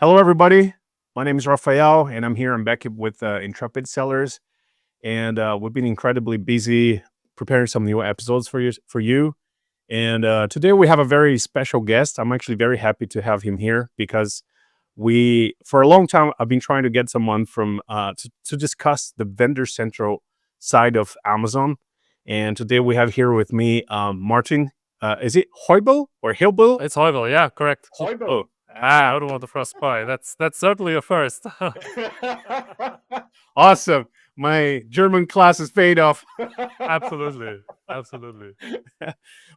Hello, everybody. My name is Rafael, and I'm here. I'm back with Intrepid Sellers, and we've been incredibly busy preparing some new episodes for you. And today we have a very special guest. I'm actually very happy to have him here because for a long time, I've been trying to get someone to discuss the vendor central side of Amazon. And today we have here with me Martin. Is it Heubel or Heubel? It's Heubel, yeah, correct. Heubel. I don't want the first pie. That's certainly a first. Awesome. My German class is paid off. Absolutely, absolutely.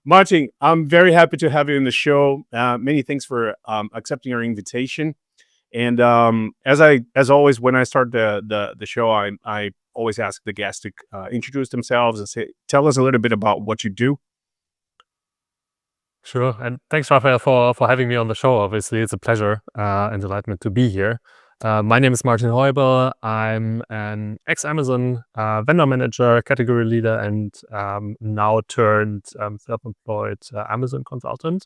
Martin, I'm very happy to have you in the show. Many thanks for accepting our invitation. And as always, when I start the show, I always ask the guests to introduce themselves and tell us a little bit about what you do. Sure, and thanks, Raphael, for having me on the show. Obviously, it's a pleasure and enlightenment to be here. My name is Martin Heubel. I'm an ex-Amazon vendor manager, category leader, and now turned self-employed Amazon consultant.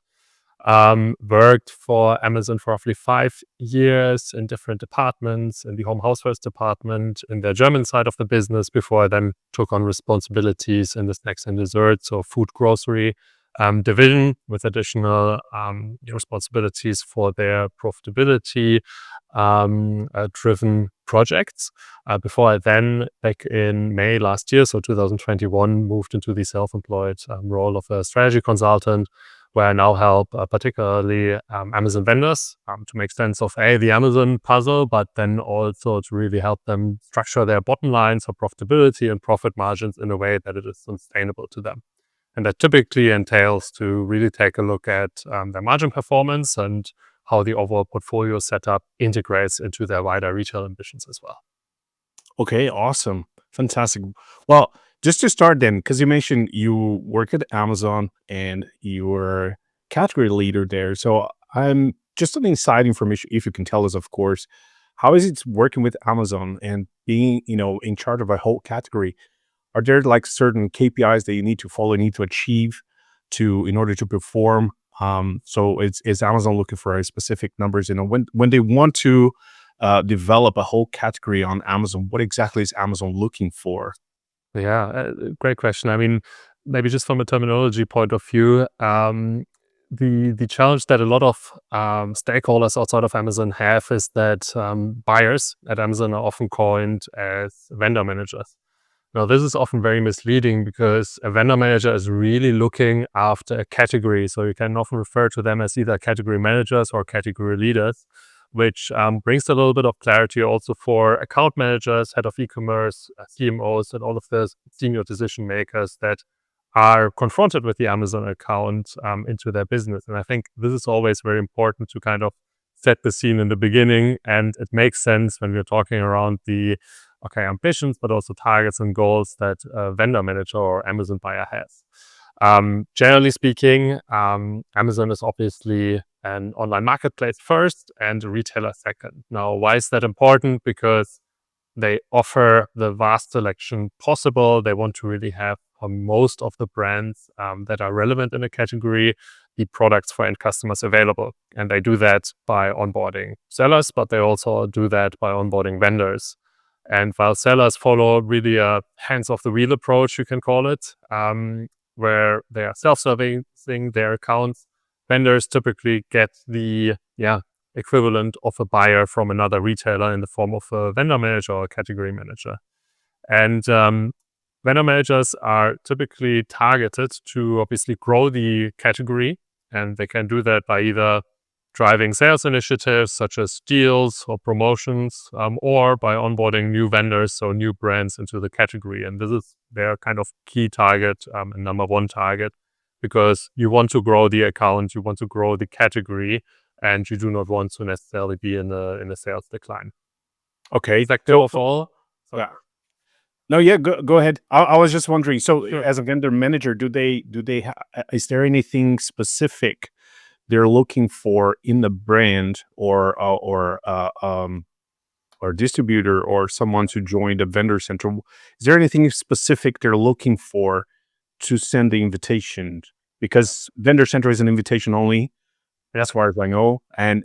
Worked for Amazon for roughly 5 years in different departments, in the home housewares department, in the German side of the business, before I then took on responsibilities in the snacks and desserts, so food grocery division, with additional responsibilities for their profitability driven projects. Before I then, back in May last year, so 2021, moved into the self-employed role of a strategy consultant, where I now help particularly Amazon vendors to make sense of the Amazon puzzle, but then also to really help them structure their bottom lines for profitability and profit margins in a way that it is sustainable to them. And that typically entails to really take a look at their margin performance and how the overall portfolio setup integrates into their wider retail ambitions as well. Okay, awesome. Fantastic. Well, just to start then, because you mentioned you work at Amazon and you were category leader there. So I'm just an inside information, if you can tell us, of course, how is it working with Amazon and being, in charge of a whole category? Are there like certain KPIs that you need to follow, need to achieve in order to perform? So is Amazon looking for a specific numbers? When they want to develop a whole category on Amazon, what exactly is Amazon looking for? Yeah, great question. I mean, maybe just from a terminology point of view, the challenge that a lot of stakeholders outside of Amazon have is that buyers at Amazon are often coined as vendor managers. Now, this is often very misleading because a vendor manager is really looking after a category. So you can often refer to them as either category managers or category leaders, which brings a little bit of clarity also for account managers, head of e-commerce, CMOs, and all of the senior decision makers that are confronted with the Amazon account into their business. And I think this is always very important to kind of set the scene in the beginning. And it makes sense when we're talking around the ambitions, but also targets and goals that a vendor manager or Amazon buyer has. Generally speaking, Amazon is obviously an online marketplace first and a retailer second. Now, why is that important? Because they offer the vast selection possible. They want to really have, for most of the brands that are relevant in a category, the products for end customers available. And they do that by onboarding sellers, but they also do that by onboarding vendors. And while sellers follow really a hands-off-the-wheel approach, you can call it, where they are self-servicing their accounts, vendors typically get the equivalent of a buyer from another retailer in the form of a vendor manager or a category manager. And vendor managers are typically targeted to obviously grow the category, and they can do that by either driving sales initiatives such as deals or promotions, or by onboarding new vendors, so new brands into the category. And this is their kind of key target and number one target, because you want to grow the account, you want to grow the category, and you do not want to necessarily be in a sales decline. Okay. Is that clear of all? Yeah. No, yeah, go ahead. I was just wondering. So, Sure. as a vendor manager, is there anything specific they're looking for in the brand or distributor or someone to join the vendor center? Is there anything specific they're looking for to send the invitation? Because vendor center is an invitation only. as far as I know. And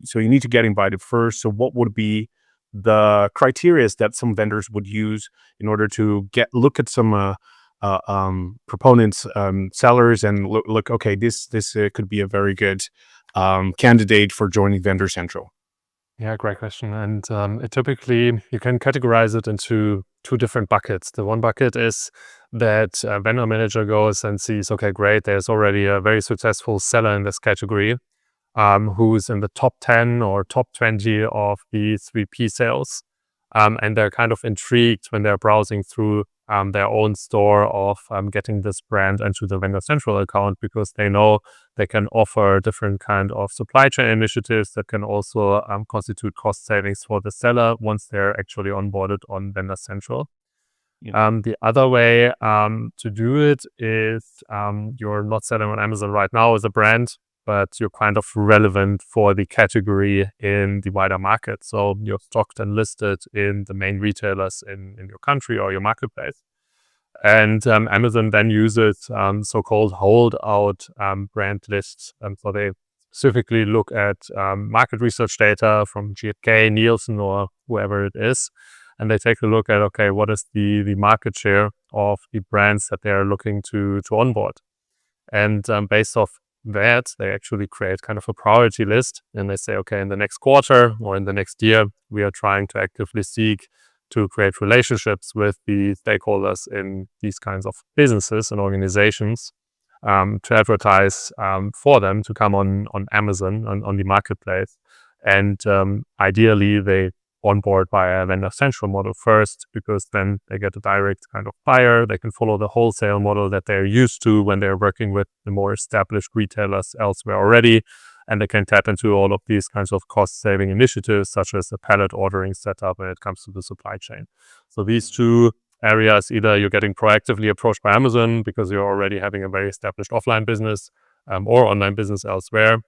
so you need to get invited first. So what would be the criteria that some vendors would use in order to get look at some proponents, sellers, and look, okay, this could be a very good candidate for joining Vendor Central. Yeah, great question. And it typically, you can categorize it into two different buckets. The one bucket is that a vendor manager goes and sees, okay, great, there's already a very successful seller in this category, who's in the top 10 or top 20 of the 3P sales. And they're kind of intrigued when they're browsing through their own store of getting this brand into the Vendor Central account, because they know they can offer different kind of supply chain initiatives that can also constitute cost savings for the seller once they're actually onboarded on Vendor Central. Yeah. The other way to do it is you're not selling on Amazon right now as a brand, but you're kind of relevant for the category in the wider market. So you're stocked and listed in the main retailers in your country or your marketplace. And Amazon then uses so-called holdout brand lists. So they specifically look at market research data from GfK, Nielsen, or whoever it is, and they take a look at, okay, what is the market share of the brands that they're looking to onboard. And based off that, they actually create kind of a priority list, and they say, okay, in the next quarter or in the next year, we are trying to actively seek to create relationships with the stakeholders in these kinds of businesses and organizations, to advertise for them to come on Amazon, on the marketplace. And ideally, they onboard via a vendor central model first, because then they get a direct kind of buyer. They can follow the wholesale model that they're used to when they're working with the more established retailers elsewhere already. And they can tap into all of these kinds of cost-saving initiatives, such as the pallet ordering setup when it comes to the supply chain. So these two areas, either you're getting proactively approached by Amazon because you're already having a very established offline business or online business elsewhere,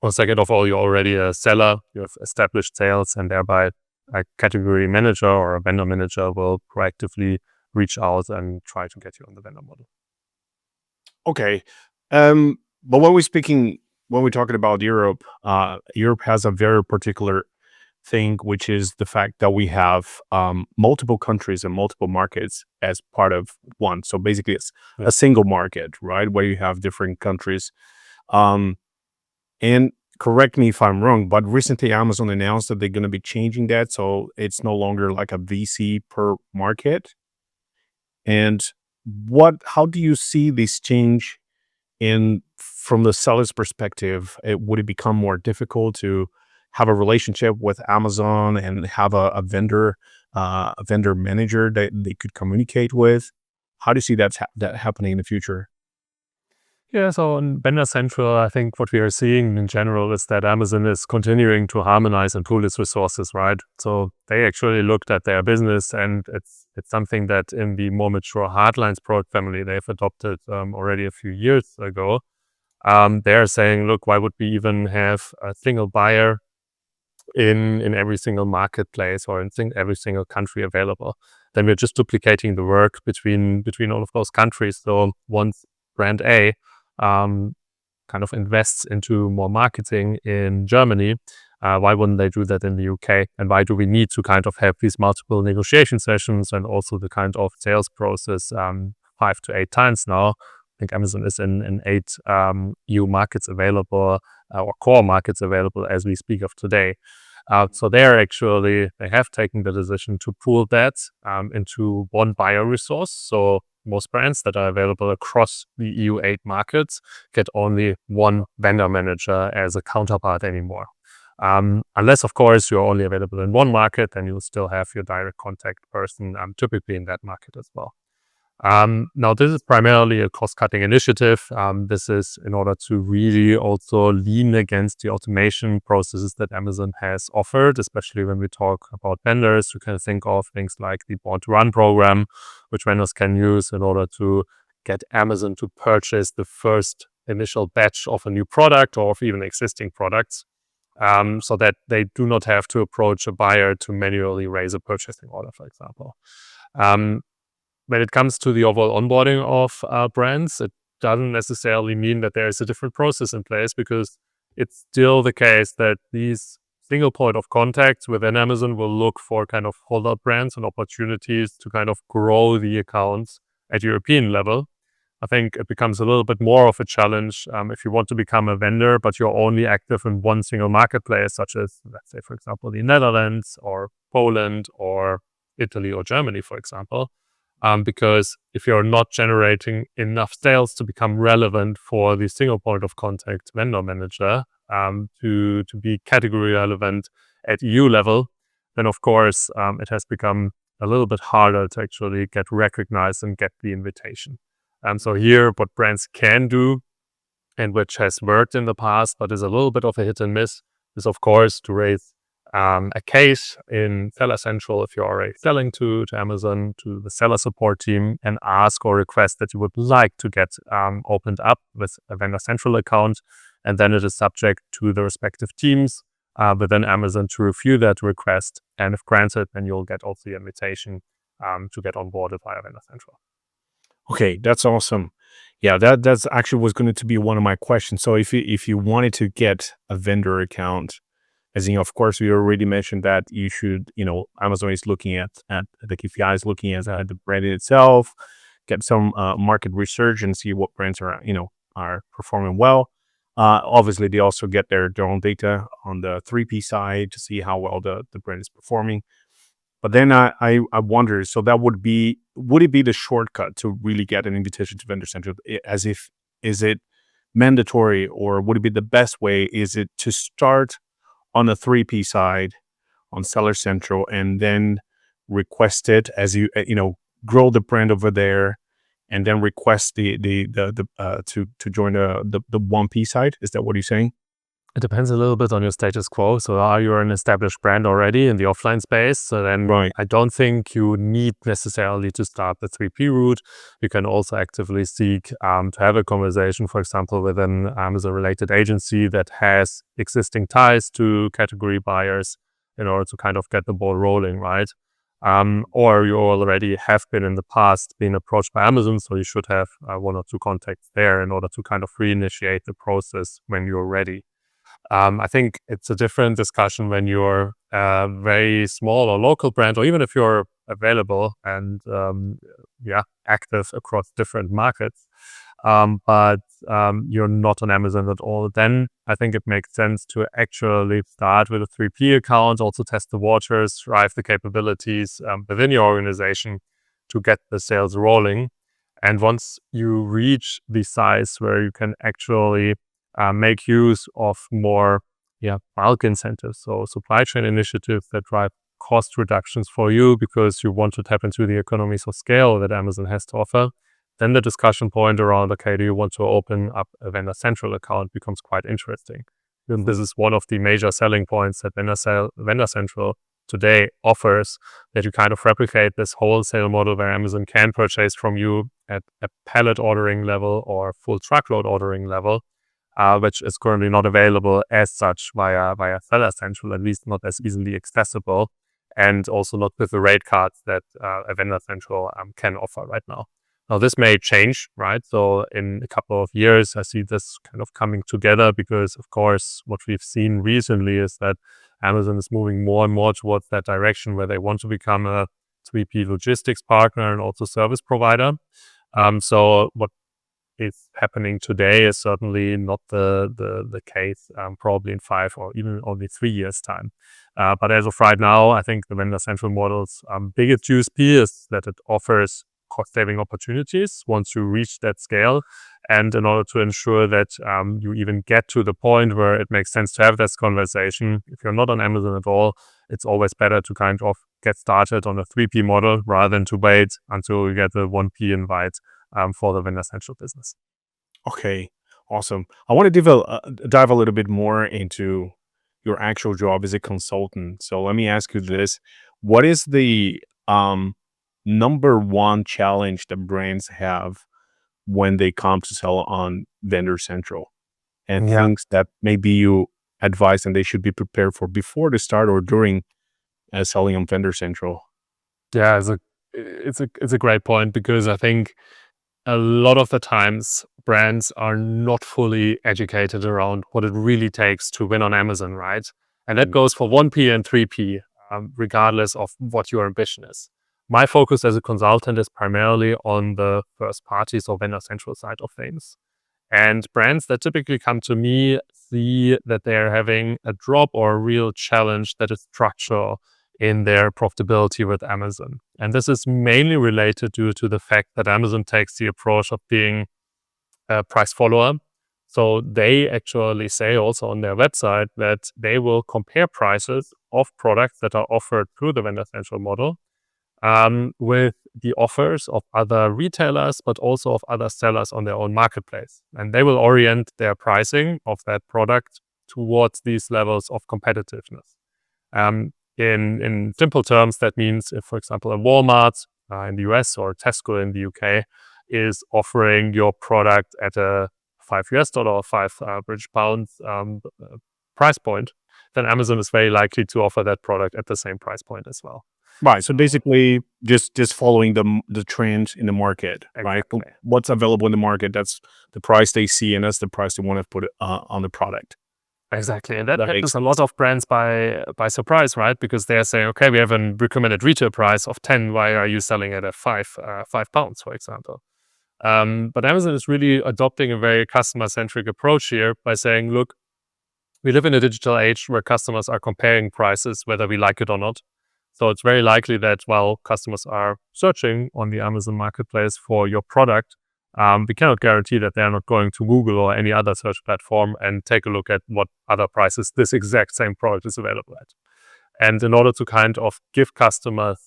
or second of all, you're already a seller, you have established sales, and thereby a category manager or a vendor manager will proactively reach out and try to get you on the vendor model. Okay. But when we're talking about Europe, Europe has a very particular thing, which is the fact that we have multiple countries and multiple markets as part of one. So basically, it's Yeah. a single market, right? Where you have different countries. Um, and correct me if I'm wrong, but recently Amazon announced that they're going to be changing that, so it's no longer like a VC per market. And how do you see this change in from the seller's perspective? Would it become more difficult to have a relationship with Amazon and have a vendor manager that they could communicate with? How do you see that happening in the future? Yeah, so on Vendor Central, I think what we are seeing in general is that Amazon is continuing to harmonize and pool its resources, right? So they actually looked at their business, and it's something that in the more mature Hardlines product family they've adopted already a few years ago. They're saying, look, why would we even have a single buyer in every single marketplace or in every single country available? Then we're just duplicating the work between all of those countries. So once brand A kind of invests into more marketing in Germany, why wouldn't they do that in the UK? And why do we need to kind of have these multiple negotiation sessions and also the kind of sales process 5 to 8 times now? I think Amazon is in 8 EU markets available, or core markets available as we speak of today. So they have taken the decision to pool that into one buyer resource. So most brands that are available across the EU 8 markets get only one vendor manager as a counterpart anymore. Unless, of course, you're only available in one market, then you'll still have your direct contact person typically in that market as well. Now, this is primarily a cost-cutting initiative. This is in order to really also lean against the automation processes that Amazon has offered, especially when we talk about vendors. You can think of things like the Born-to-Run program, which vendors can use in order to get Amazon to purchase the first initial batch of a new product or of even existing products, so that they do not have to approach a buyer to manually raise a purchasing order, for example. When it comes to the overall onboarding of brands, it doesn't necessarily mean that there is a different process in place, because it's still the case that these single point of contacts within Amazon will look for kind of holdout brands and opportunities to kind of grow the accounts at European level. I think it becomes a little bit more of a challenge if you want to become a vendor, but you're only active in one single marketplace, such as, let's say, for example, the Netherlands or Poland or Italy or Germany, for example. Because if you're not generating enough sales to become relevant for the single point of contact vendor manager, to be category relevant at EU level, then of course it has become a little bit harder to actually get recognized and get the invitation. So here, what brands can do, and which has worked in the past, but is a little bit of a hit and miss, is of course to raise a case in Seller Central if you're already selling to Amazon, to the seller support team, and ask or request that you would like to get opened up with a Vendor Central account. And then it is subject to the respective teams within Amazon to review that request. And if granted, then you'll get also the invitation to get onboarded via Vendor Central. Okay, that's awesome. Yeah, that's actually was going to be one of my questions. So if you wanted to get a vendor account, as in, of course, we already mentioned that you should, Amazon is looking at the KPI is looking at the brand itself, get some market research and see what brands are, are performing well. Obviously, they also get their own data on the 3P side to see how well the brand is performing. But then I wonder, so that would it be the shortcut to really get an invitation to Vendor Central? As if, is it mandatory, or would it be the best way? Is it to start on the 3P side on Seller Central and then request it as grow the brand over there, and then request to join the 1P side? Is that what you're saying? It depends a little bit on your status quo. So are you an established brand already in the offline space? So then Right. I don't think you need necessarily to start the 3P route. You can also actively seek to have a conversation, for example, with an Amazon-related agency that has existing ties to category buyers in order to kind of get the ball rolling, right? Or you already have been in the past being approached by Amazon, so you should have one or two contacts there in order to kind of reinitiate the process when you're ready. I think it's a different discussion when you're a very small or local brand, or even if you're available and active across different markets, but you're not on Amazon at all. Then I think it makes sense to actually start with a 3P account, also test the waters, drive the capabilities within your organization to get the sales rolling. And once you reach the size where you can actually make use of more bulk incentives, so supply chain initiatives that drive cost reductions for you because you want to tap into the economies of scale that Amazon has to offer, then the discussion point around, okay, do you want to open up a Vendor Central account becomes quite interesting. And this is one of the major selling points that Vendor Central today offers, that you kind of replicate this wholesale model where Amazon can purchase from you at a pallet ordering level or full truckload ordering level, which is currently not available as such via Seller Central, at least not as easily accessible, and also not with the rate cards that a Vendor Central can offer right now. Now, this may change, right? So in a couple of years, I see this kind of coming together because, of course, what we've seen recently is that Amazon is moving more and more towards that direction where they want to become a 3P logistics partner and also service provider. So what is happening today is certainly not the case probably in 5 or even only 3 years time. But as of right now, I think the Vendor Central model's biggest USP is that it offers cost-saving opportunities once you reach that scale. And in order to ensure that you even get to the point where it makes sense to have this conversation, if you're not on Amazon at all, it's always better to kind of get started on a 3P model rather than to wait until you get the 1P invite for the Vendor Central business. Okay, awesome. I want to dive a little bit more into your actual job as a consultant. So let me ask you this: what is the number one challenge that brands have when they come to sell on Vendor Central, and Yeah. things that maybe you advise and they should be prepared for before they start or during selling on Vendor Central? Yeah, it's a great point, because I think a lot of the times brands are not fully educated around what it really takes to win on Amazon, right? And that Mm. goes for 1P and 3P, regardless of what your ambition is. My focus as a consultant is primarily on the first parties or vendor central side of things. And brands that typically come to me see that they're having a drop or a real challenge that is structural in their profitability with Amazon. And this is mainly related due to the fact that Amazon takes the approach of being a price follower. So they actually say also on their website that they will compare prices of products that are offered through the vendor central model with the offers of other retailers, but also of other sellers on their own marketplace. And they will orient their pricing of that product towards these levels of competitiveness. In simple terms, that means if, for example, a Walmart in the US or Tesco in the UK is offering your product at a $5 or five British pounds price point, then Amazon is very likely to offer that product at the same price point as well. Right. So basically, just following the trends in the market, right? Exactly. What's available in the market, that's the price they see, and that's the price they want to put on the product. Exactly. And that That makes catches a lot sense. of brands by surprise, right? Because they're saying, okay, we have a recommended retail price of 10. Why are you selling it at £5, for example? But Amazon is really adopting a very customer centric approach here by saying, look, we live in a digital age where customers are comparing prices, whether we like it or not. So it's very likely that while customers are searching on the Amazon marketplace for your product, we cannot guarantee that they're not going to Google or any other search platform and take a look at what other prices this exact same product is available at. And in order to kind of give customers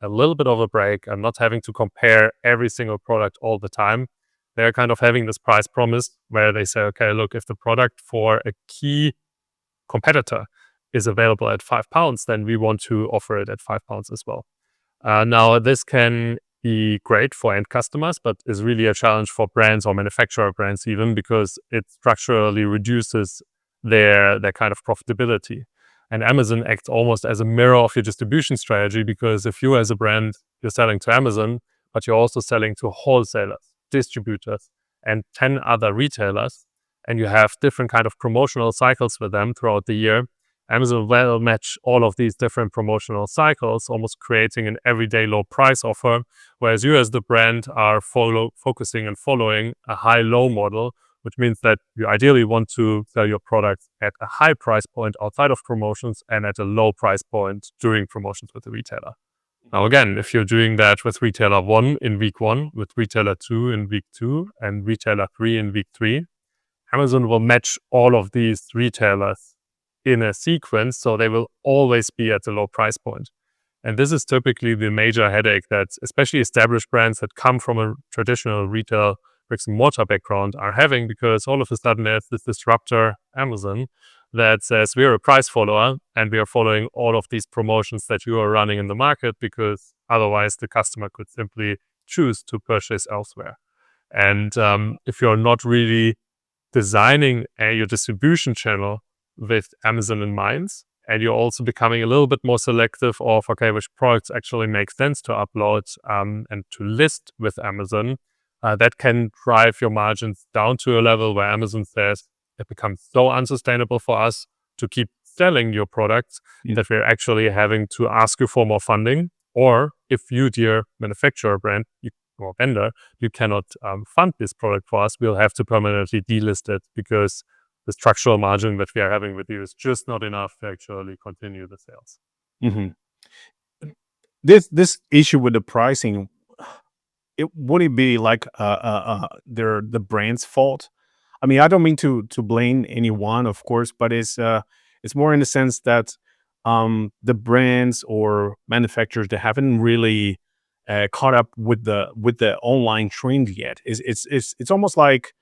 a little bit of a break and not having to compare every single product all the time, they're kind of having this price promise where they say, okay, look, if the product for a key competitor is available at £5, then we want to offer it at £5 as well. Now, this can be great for end customers, but is really a challenge for brands or manufacturer brands even because it structurally reduces their kind of profitability. And Amazon acts almost as a mirror of your distribution strategy because if you as a brand, you're selling to Amazon, but you're also selling to wholesalers, distributors, and 10 other retailers, and you have different kind of promotional cycles with them throughout the year, Amazon will match all of these different promotional cycles, almost creating an everyday low price offer. Whereas you, as the brand, are focusing and following a high low model, which means that you ideally want to sell your products at a high price point outside of promotions and at a low price point during promotions with the retailer. Now, again, if you're doing that with retailer one in week one, with retailer two in week two, and retailer three in week three, Amazon will match all of these retailers in a sequence, so they will always be at a low price point. And this is typically the major headache that especially established brands that come from a traditional retail bricks and mortar background are having, because all of a sudden there's this disruptor, Amazon, that says we're a price follower and we are following all of these promotions that you are running in the market because otherwise the customer could simply choose to purchase elsewhere. And if you're not really designing your distribution channel with Amazon in mind, and you're also becoming a little bit more selective of, okay, which products actually make sense to upload and to list with Amazon, that can drive your margins down to a level where Amazon says it becomes so unsustainable for us to keep selling your products that we're actually having to ask you for more funding. Or if you, dear manufacturer brand, or vendor, you cannot fund this product for us, we'll have to permanently delist it because the structural margin that we are having with you is just not enough to actually continue the sales. Hmm. This issue with the pricing, it would it be like they're the brand's fault? I mean, I don't mean to blame anyone, of course, but it's more in the sense that the brands or manufacturers that haven't really caught up with the online trend yet. It's almost like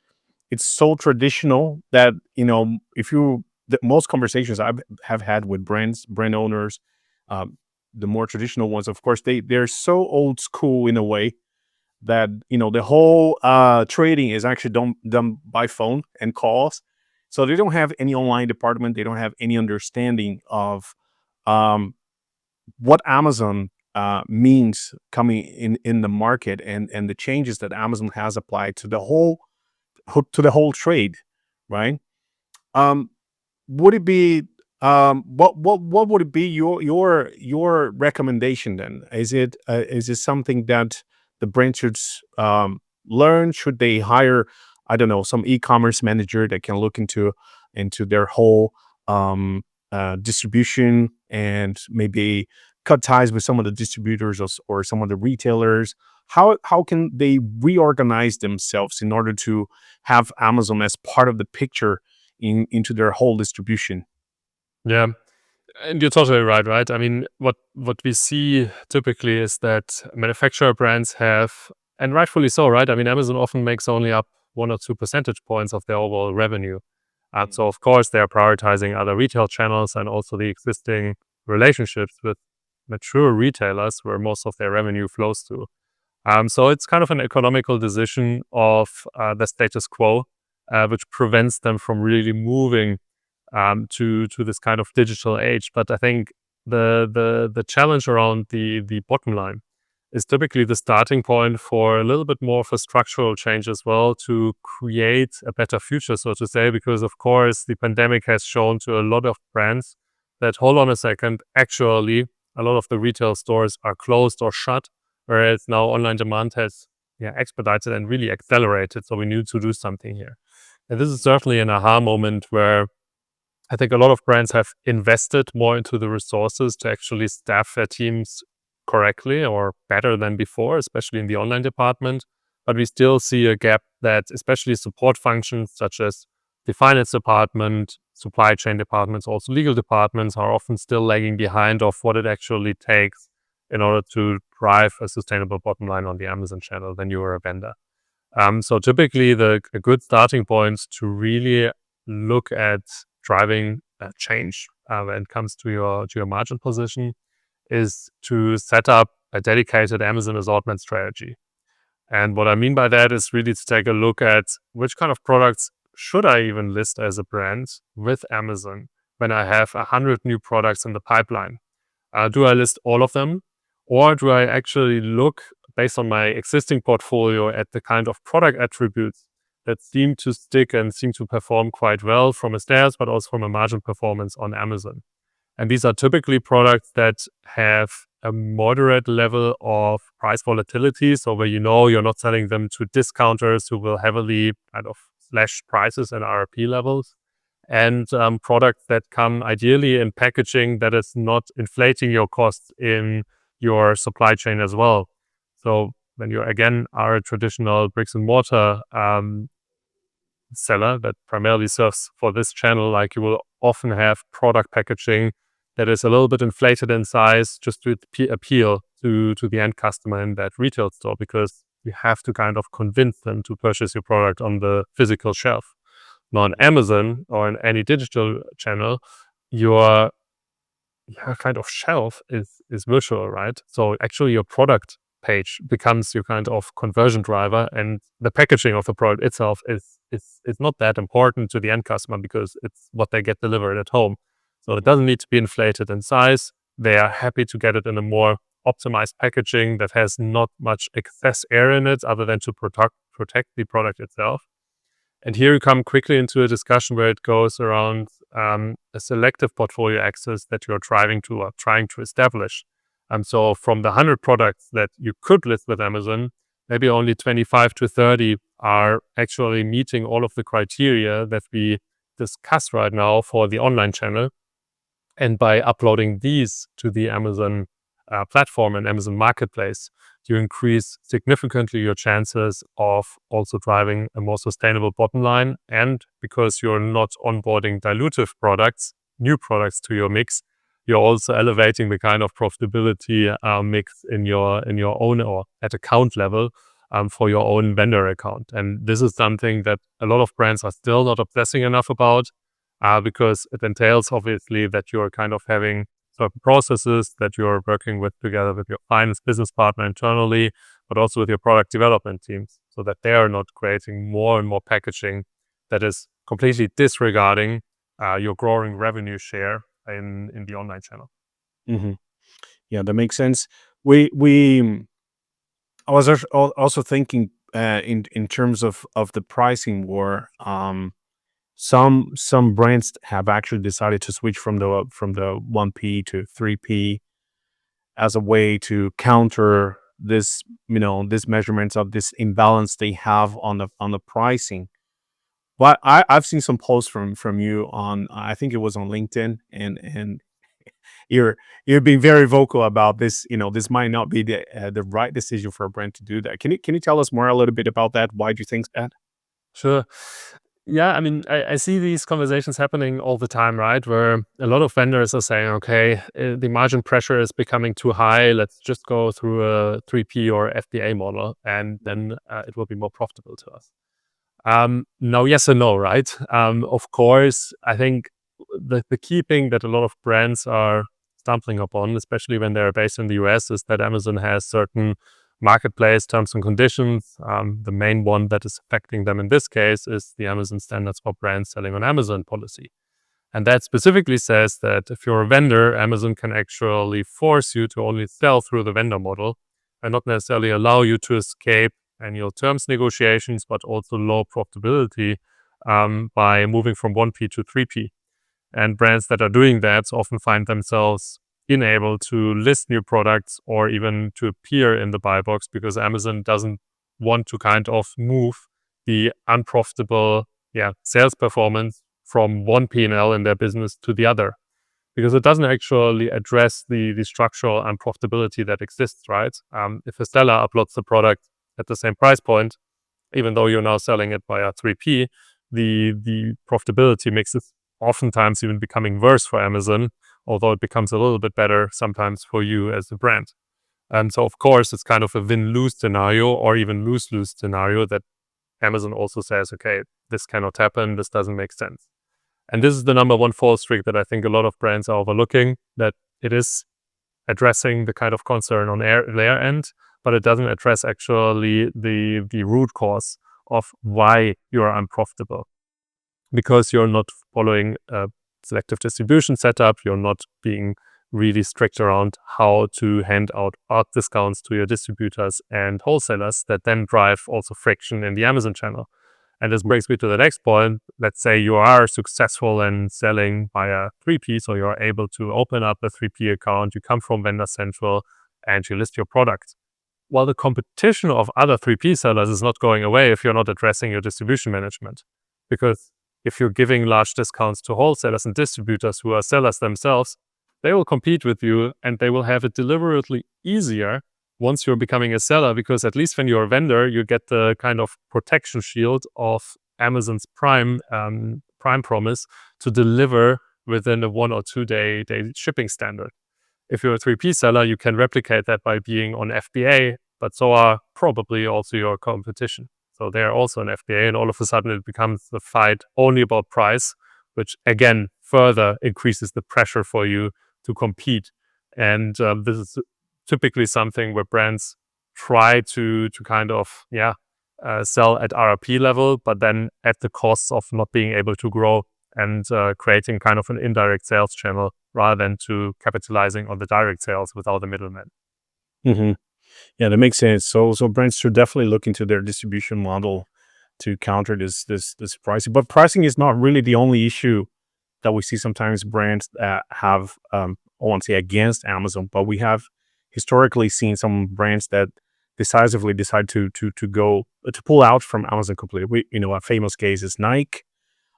it's so traditional that if you the most conversations I have had with brand owners, um, the more traditional ones, of course, they're so old school in a way that the whole trading is actually done by phone and calls, so they don't have any online department. They don't have any understanding of um, what Amazon means coming in the market, and the changes that Amazon has applied to the whole to the whole trade, right? Um, would it be what would it be your recommendation then? Is it something that the brand should learn? Should they hire, I don't know, some e-commerce manager that can look into their whole um distribution and maybe cut ties with some of the distributors or some of the retailers? How can they reorganize themselves in order to have Amazon as part of the picture into their whole distribution? Yeah. And you're totally right, right? I mean, what we see typically is that manufacturer brands have, and rightfully so, right? I mean, Amazon often makes only up 1 or 2 percentage points of their overall revenue. And Mm. so, of course, they are prioritizing other retail channels and also the existing relationships with mature retailers where most of their revenue flows to. So it's kind of an economical decision of the status quo, which prevents them from really moving to this kind of digital age. But I think the challenge around the bottom line is typically the starting point for a little bit more of a structural change as well to create a better future, so to say, because of course the pandemic has shown to a lot of brands that, hold on a second, actually a lot of the retail stores are closed or shut, whereas now online demand has, yeah, expedited and really accelerated. So we need to do something here. And this is certainly an aha moment where I think a lot of brands have invested more into the resources to actually staff their teams correctly or better than before, especially in the online department. But we still see a gap that, especially support functions such as the finance department, supply chain departments, also legal departments, are often still lagging behind of what it actually takes in order to drive a sustainable bottom line on the Amazon channel when you are a vendor. So typically, a good starting point to really look at driving change when it comes to your margin position is to set up a dedicated Amazon assortment strategy. And what I mean by that is really to take a look at which kind of products should I even list as a brand with Amazon when I have 100 new products in the pipeline. Do I list all of them? Or do I actually look based on my existing portfolio at the kind of product attributes that seem to stick and seem to perform quite well from a sales, but also from a margin performance on Amazon? And these are typically products that have a moderate level of price volatility. So where you know you're not selling them to discounters who will heavily kind of slash prices and RRP levels, and products that come ideally in packaging that is not inflating your costs in your supply chain as well. So when you again are a traditional bricks and mortar seller that primarily serves for this channel, like, you will often have product packaging that is a little bit inflated in size just to appeal to the end customer in that retail store, because you have to kind of convince them to purchase your product on the physical shelf. Now on Amazon or in any digital channel, your kind of shelf is virtual, right? So actually your product page becomes your kind of conversion driver, and the packaging of the product itself is not that important to the end customer because it's what they get delivered at home. So it doesn't need to be inflated in size. They are happy to get it in a more optimized packaging that has not much excess air in it other than to protect the product itself. And here you come quickly into a discussion where it goes around a selective portfolio access that you're driving to or trying to establish. So from the 100 products that you could list with Amazon, maybe only 25 to 30 are actually meeting all of the criteria that we discuss right now for the online channel. And by uploading these to the Amazon platform and Amazon Marketplace, you increase significantly your chances of also driving a more sustainable bottom line. And because you're not onboarding dilutive products, new products to your mix, you're also elevating the kind of profitability mix in your own or at account level for your own vendor account. And this is something that a lot of brands are still not obsessing enough about, because it entails obviously that you're kind of having certain processes that you're working with together with your finance business partner internally, but also with your product development teams, so that they are not creating more and more packaging that is completely disregarding your growing revenue share in the online channel. Hmm. Yeah, that makes sense. We I was also thinking. in terms of the pricing war. Some brands have actually decided to switch from the 1P to 3P as a way to counter this, this measurements of this imbalance they have on the pricing. But I've seen some posts from you on, I think it was on LinkedIn, and you're you're being very vocal about this. This might not be the right decision for a brand to do that. Can you tell us more a little bit about that? Why do you think that? Sure. Yeah, I mean, I see these conversations happening all the time, right? Where a lot of vendors are saying, okay, the margin pressure is becoming too high. Let's just go through a 3P or FBA model, and then it will be more profitable to us. No, yes and no, right? Of course, I think the key thing that a lot of brands are stumbling upon, especially when they're based in the US, is that Amazon has certain marketplace terms and conditions. The main one that is affecting them in this case is the Amazon Standards for Brands Selling on Amazon policy. And that specifically says that if you're a vendor, Amazon can actually force you to only sell through the vendor model and not necessarily allow you to escape annual terms negotiations, but also low profitability by moving from 1P to 3P. And brands that are doing that often find themselves unable to list new products or even to appear in the buy box because Amazon doesn't want to kind of move the unprofitable sales performance from one P&L in their business to the other, because it doesn't actually address the structural unprofitability that exists, right? If a seller uploads the product at the same price point, even though you're now selling it via 3P, the profitability makes it oftentimes even becoming worse for Amazon, although it becomes a little bit better sometimes for you as a brand. And so, of course, it's kind of a win-lose scenario or even lose-lose scenario that Amazon also says, okay, this cannot happen, this doesn't make sense. And this is the number one false trick that I think a lot of brands are overlooking, that it is addressing the kind of concern on their end, but it doesn't address actually the root cause of why you are unprofitable. Because you're not following a selective distribution setup, you're not being really strict around how to hand out art discounts to your distributors and wholesalers that then drive also friction in the Amazon channel. And this brings me to the next point. Let's say you are successful in selling via 3P, so you're able to open up a 3P account, you come from Vendor Central, and you list your product. Well, the competition of other 3P sellers is not going away if you're not addressing your distribution management. Because if you're giving large discounts to wholesalers and distributors who are sellers themselves, they will compete with you and they will have it deliberately easier once you're becoming a seller, because at least when you're a vendor, you get the kind of protection shield of Amazon's Prime promise to deliver within a 1 or 2 day shipping standard. If you're a 3P seller, you can replicate that by being on FBA, but so are probably also your competition. So they're also an FBA, and all of a sudden it becomes the fight only about price, which again further increases the pressure for you to compete. And this is typically something where brands try to kind of sell at RRP level, but then at the cost of not being able to grow and creating kind of an indirect sales channel rather than to capitalizing on the direct sales without the middleman. Hmm. Yeah, that makes sense. So brands should definitely look into their distribution model to counter this pricing. But pricing is not really the only issue that we see sometimes brands that have, I won't say against Amazon, but we have historically seen some brands that decisively decide to go to pull out from Amazon completely. A famous case is Nike.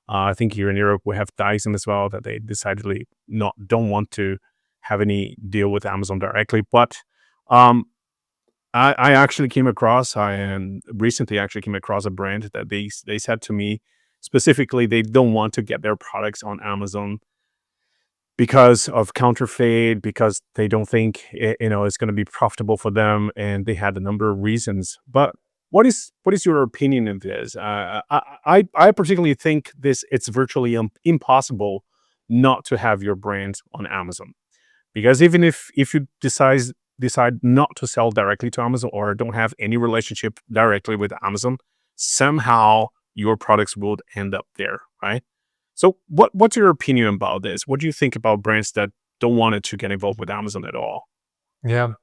I think here in Europe we have Dyson as well, that they decidedly not don't want to have any deal with Amazon directly. But um, I actually came across, I recently actually came across a brand that they said to me specifically they don't want to get their products on Amazon because of counterfeit, because they don't think it's going to be profitable for them, and they had a number of reasons. But what is your opinion of this? I particularly think it's virtually impossible not to have your brand on Amazon, because even if you decide not to sell directly to Amazon or don't have any relationship directly with Amazon, somehow your products would end up there, right? So what's your opinion about this? What do you think about brands that don't want it to get involved with Amazon at all? Yeah,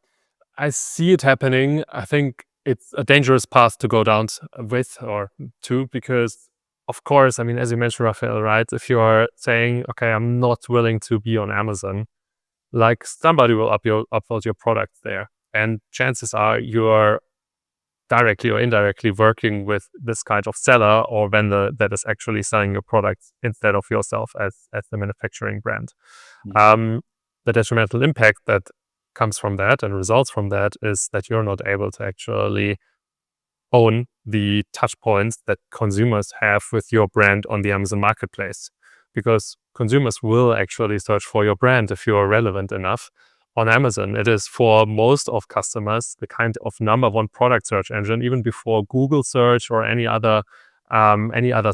I see it happening. I think it's a dangerous path to go down with or to, because of course, I mean, as you mentioned, Raphael, right? If you are saying, okay, I'm not willing to be on Amazon, like somebody will upload your product there. And chances are you're directly or indirectly working with this kind of seller or vendor that is actually selling your products instead of yourself as the manufacturing brand. Mhm. Um, the detrimental impact that comes from that and results from that is that you're not able to actually own the touch points that consumers have with your brand on the Amazon marketplace. Because consumers will actually search for your brand if you're relevant enough on Amazon. It is for most of customers the kind of number one product search engine, even before Google search or any other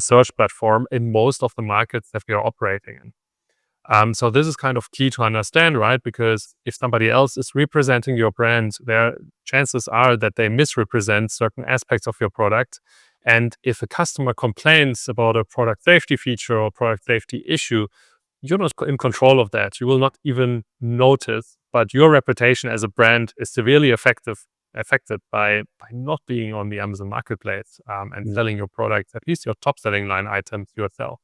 search platform in most of the markets that we are operating in. So this is kind of key to understand, right? Because if somebody else is representing your brand, their chances are that they misrepresent certain aspects of your product. And if a customer complains about a product safety feature or product safety issue, you're not in control of that. You will not even notice, but your reputation as a brand is severely affected by not being on the Amazon marketplace and Yeah. selling your products, at least your top selling line items yourself.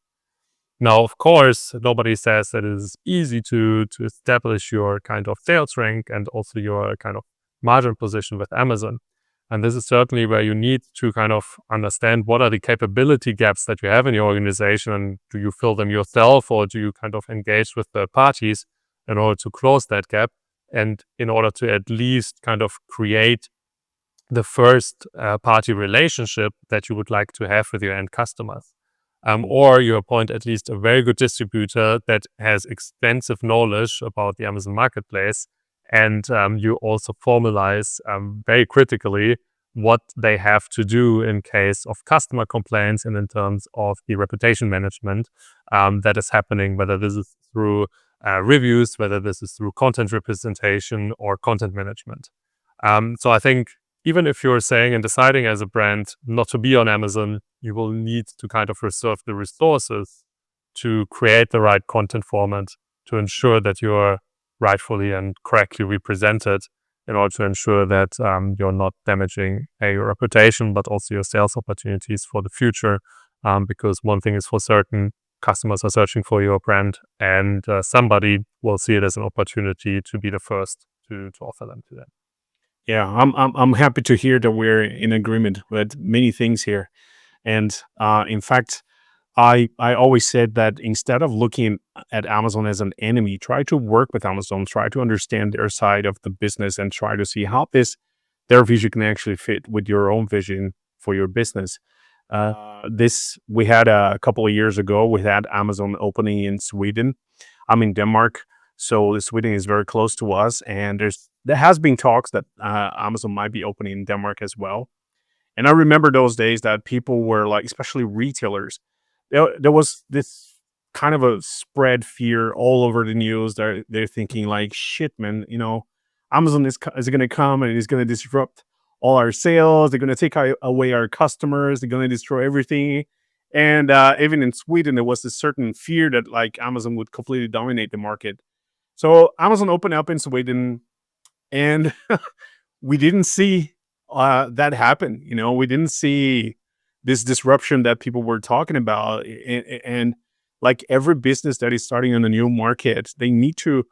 Now, of course, nobody says that it is easy to establish your kind of sales rank and also your kind of margin position with Amazon. And this is certainly where you need to kind of understand what are the capability gaps that you have in your organization, and do you fill them yourself or do you kind of engage with third parties in order to close that gap and in order to at least kind of create the first party relationship that you would like to have with your end customers. Or you appoint at least a very good distributor that has extensive knowledge about the Amazon marketplace. And you also formalize very critically what they have to do in case of customer complaints and in terms of the reputation management that is happening, whether this is through reviews, whether this is through content representation or content management. So I think even if you're saying and deciding as a brand not to be on Amazon, you will need to kind of reserve the resources to create the right content format to ensure that you're rightfully and correctly represented in order to ensure that you're not damaging your reputation, but also your sales opportunities for the future. Because one thing is for certain, customers are searching for your brand, and somebody will see it as an opportunity to be the first to offer them to them. Yeah, I'm happy to hear that we're in agreement with many things here. And in fact, I always said that instead of looking at Amazon as an enemy, try to work with Amazon, try to understand their side of the business, and try to see how this their vision can actually fit with your own vision for your business. This we had a couple of years ago. We had Amazon opening in Sweden. I'm in Denmark, so Sweden is very close to us, and there has been talks that Amazon might be opening in Denmark as well. And I remember those days that people were like, especially retailers, there was this kind of a spread fear all over the news. They're thinking like, shit, man, Amazon is going to come and is going to disrupt all our sales. They're going to take away our customers. They're going to destroy everything. And even in Sweden, there was this certain fear that like Amazon would completely dominate the market. So Amazon opened up in Sweden, and we didn't see that happen. We didn't see this disruption that people were talking about. And like every business that is starting on a new market, they need to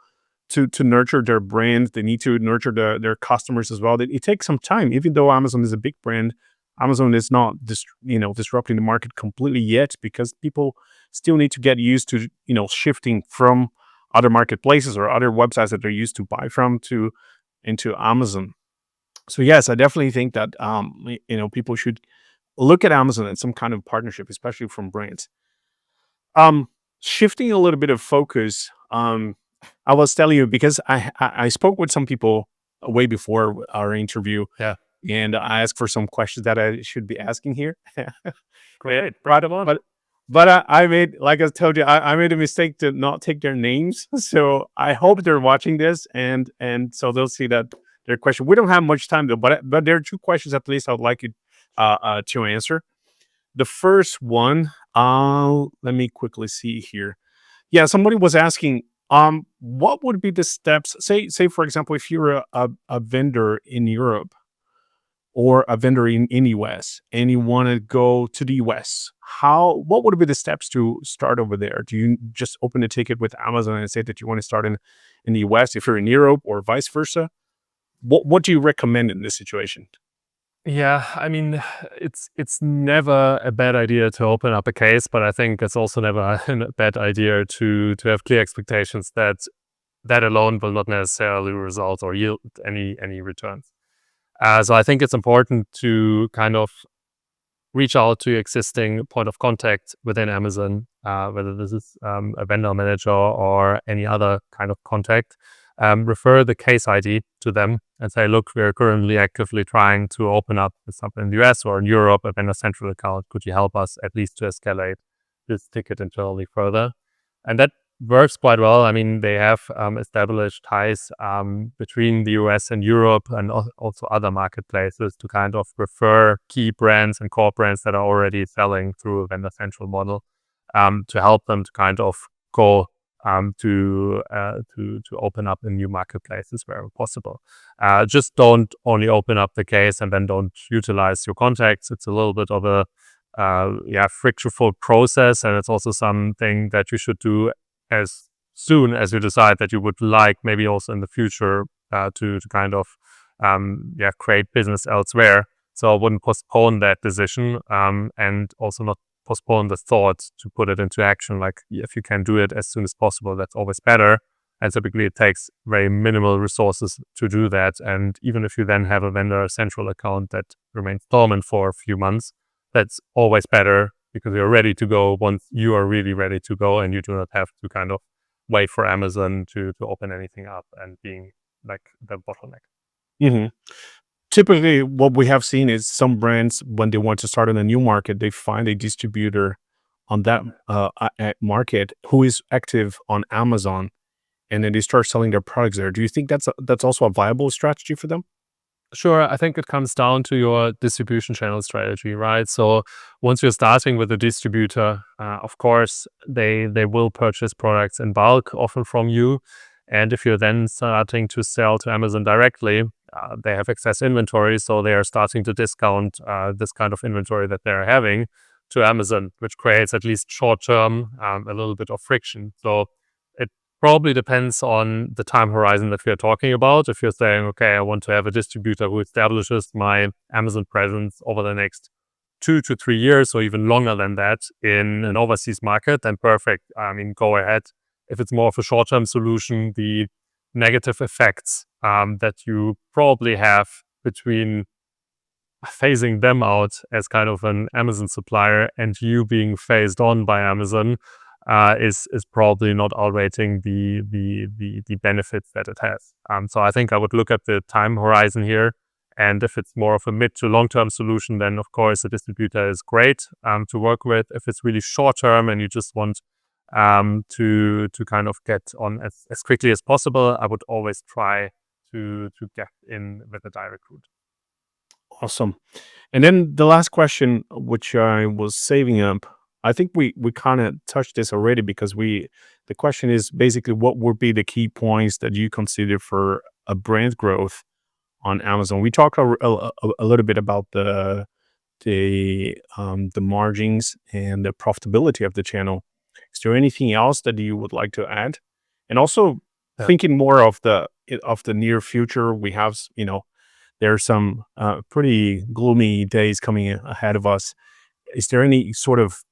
nurture their brand. They need to nurture their customers as well. It takes some time, even though Amazon is a big brand. Amazon is not disrupting the market completely yet, because people still need to get used to shifting from other marketplaces or other websites that they're used to buy from to into Amazon. So yes, I definitely think that people should look at Amazon as some kind of partnership, especially from brands. Um, Shifting a little bit of focus, I was telling you because I spoke with some people way before our interview, Yeah, and I asked for some questions that I should be asking here. great. Bring but them on. but I made, like I told you, I made a mistake to not take their names. So I hope they're watching this, and so they'll see that their question. We don't have much time though, but there are two questions at least I'd like you to answer. The first one, let me quickly see here. Yeah, somebody was asking, what would be the steps? Say for example, if you're a vendor in Europe, or a vendor in US and you want to go to the US, what would be the steps to start over there? Do you just open a ticket with Amazon and say that you want to start in the US if you're in Europe or vice versa? What do you recommend in this situation? Yeah, I mean, it's never a bad idea to open up a case, but I think it's also never a bad idea to have clear expectations that that alone will not necessarily result or yield any returns. So I think it's important to kind of reach out to your existing point of contact within Amazon, whether this is a vendor manager or any other kind of contact. Refer the case ID to them and say, look, we're currently actively trying to open up something in the US or in Europe, a vendor central account. Could you help us at least to escalate this ticket internally further? And that works quite well. I mean, they have established ties between the US and Europe and also other marketplaces to kind of refer key brands and core brands that are already selling through a vendor central model to help them to kind of go to open up in new marketplaces wherever possible. Just don't only open up the case and then don't utilize your contacts. It's a little bit of a frictional process, and it's also something that you should do as soon as you decide that you would like, maybe also in the future, to kind of create business elsewhere. So I wouldn't postpone that decision, and also not postpone the thought to put it into action. Like if you can do it as soon as possible, that's always better. And typically it takes very minimal resources to do that. And even if you then have a vendor central account that remains dormant for a few months, that's always better because you're ready to go once you are really ready to go, and you do not have to kind of wait for Amazon to open anything up and being like the bottleneck. Hmm. Typically, what we have seen is some brands, when they want to start in a new market, they find a distributor on that market who is active on Amazon, and then they start selling their products there. Do you think that's also a viable strategy for them? Sure, I think it comes down to your distribution channel strategy, right? So once you're starting with a distributor, of course, they will purchase products in bulk, often from you. And if you're then starting to sell to Amazon directly, they have excess inventory, so they are starting to discount this kind of inventory that they're having to Amazon, which creates at least short term a little bit of friction. So it probably depends on the time horizon that we're talking about. If you're saying, okay, I want to have a distributor who establishes my Amazon presence over the next 2 to 3 years or even longer than that in an overseas market, then perfect. I mean, go ahead. If it's more of a short-term solution, the negative effects that you probably have between phasing them out as kind of an Amazon supplier and you being phased on by Amazon is probably not outweighing the benefits that it has. So I think I would look at the time horizon here, and if it's more of a mid to long term solution, then of course a distributor is great to work with. If it's really short term and you just want to kind of get on as quickly as possible, I would always try to get in with a direct route. Awesome. And then the last question, which I was saving up, I think we kind of touched this already because the question is basically what would be the key points that you consider for a brand growth on Amazon. We talked a little bit about the margins and the profitability of the channel. Is there anything else that you would like to add? And also Yeah. thinking more of the near future, we have there are some pretty gloomy days coming ahead of us. Is there any sort of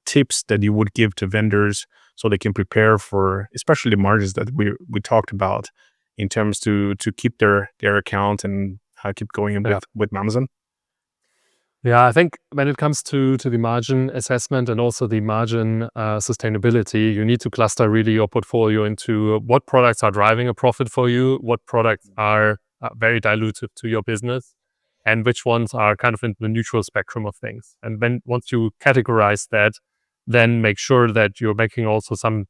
tips that you would give to vendors so they can prepare for, especially the margins that we talked about, in terms to keep their account and keep going Yeah. with Amazon? Yeah, I think when it comes to the margin assessment and also the margin sustainability, you need to cluster really your portfolio into what products are driving a profit for you, what products are very dilutive to your business, and which ones are kind of in the neutral spectrum of things. And then once you categorize that, then make sure that you're making also some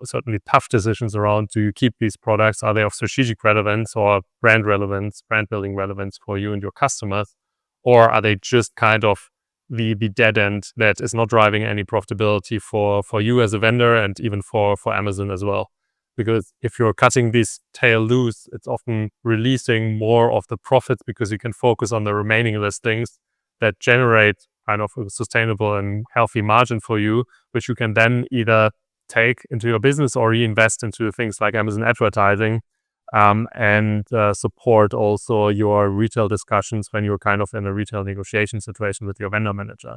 certainly tough decisions around, do you keep these products? Are they of strategic relevance or brand relevance, brand building relevance for you and your customers? Or are they just kind of the dead end that is not driving any profitability for you as a vendor and even for Amazon as well? because if you're cutting this tail loose, it's often releasing more of the profits because you can focus on the remaining listings that generate kind of a sustainable and healthy margin for you, which you can then either take into your business or reinvest into things like Amazon advertising, and support also your retail discussions when you're kind of in a retail negotiation situation with your vendor manager.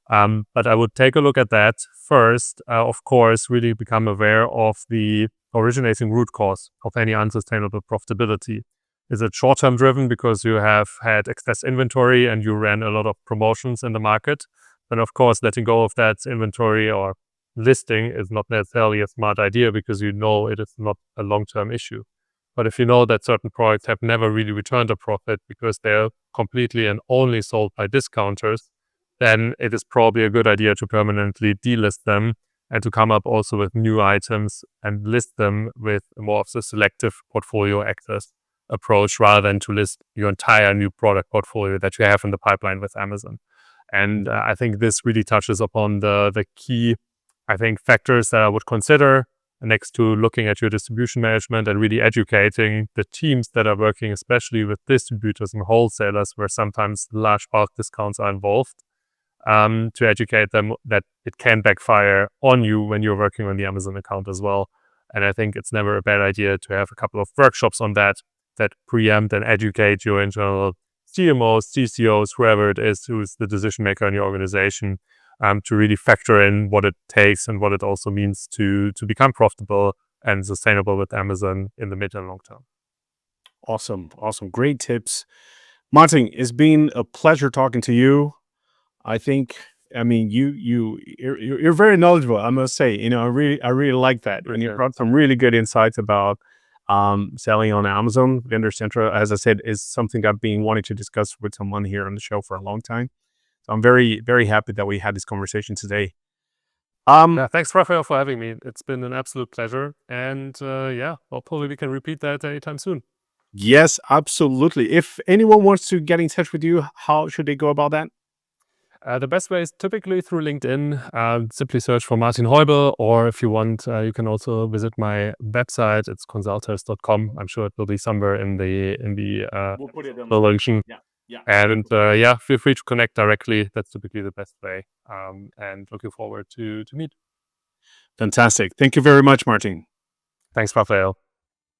But I would take a look at that first. Of course, really become aware of the originating root cause of any unsustainable profitability. Is it short-term driven because you have had excess inventory and you ran a lot of promotions in the market? Then, of course, letting go of that inventory or listing is not necessarily a smart idea because you know it is not a long-term issue. But if you know that certain products have never really returned a profit because they're completely and only sold by discounters, then it is probably a good idea to permanently delist them and to come up also with new items and list them with more of the selective portfolio access approach rather than to list your entire new product portfolio that you have in the pipeline with Amazon. And I think this really touches upon the key, I think, factors that I would consider next to looking at your distribution management and really educating the teams that are working, especially with distributors and wholesalers, where sometimes large bulk discounts are involved, to educate them that it can backfire on you when you're working on the Amazon account as well. And I think it's never a bad idea to have a couple of workshops on that preempt and educate your internal CMOs, CCOs, whoever it is who's the decision maker in your organization, to really factor in what it takes and what it also means to become profitable and sustainable with Amazon in the mid and long term. Awesome. Awesome. Great tips. Martin, it's been a pleasure talking to you. I think, I mean, you're very knowledgeable, I must say. I really like that. And you Brilliant. brought some really good insights about selling on Amazon. Vendor Central, as I said, is something I've been wanting to discuss with someone here on the show for a long time. So I'm very, very happy that we had this conversation today. Um, Yeah, thanks, Raphael, for having me. It's been an absolute pleasure. And yeah, hopefully we can repeat that anytime soon. yes, absolutely. If anyone wants to get in touch with you, how should they go about that? The best way is typically through LinkedIn. Simply search for Martin Heubel, or if you want, you can also visit my website. It's consulters.com. I'm sure it will be somewhere in the We'll put it on the link. solution. Yeah. Yeah. And yeah, feel free to connect directly. That's typically the best way. And looking forward to meet. Fantastic. Thank you very much, Martin. Thanks, Raphael.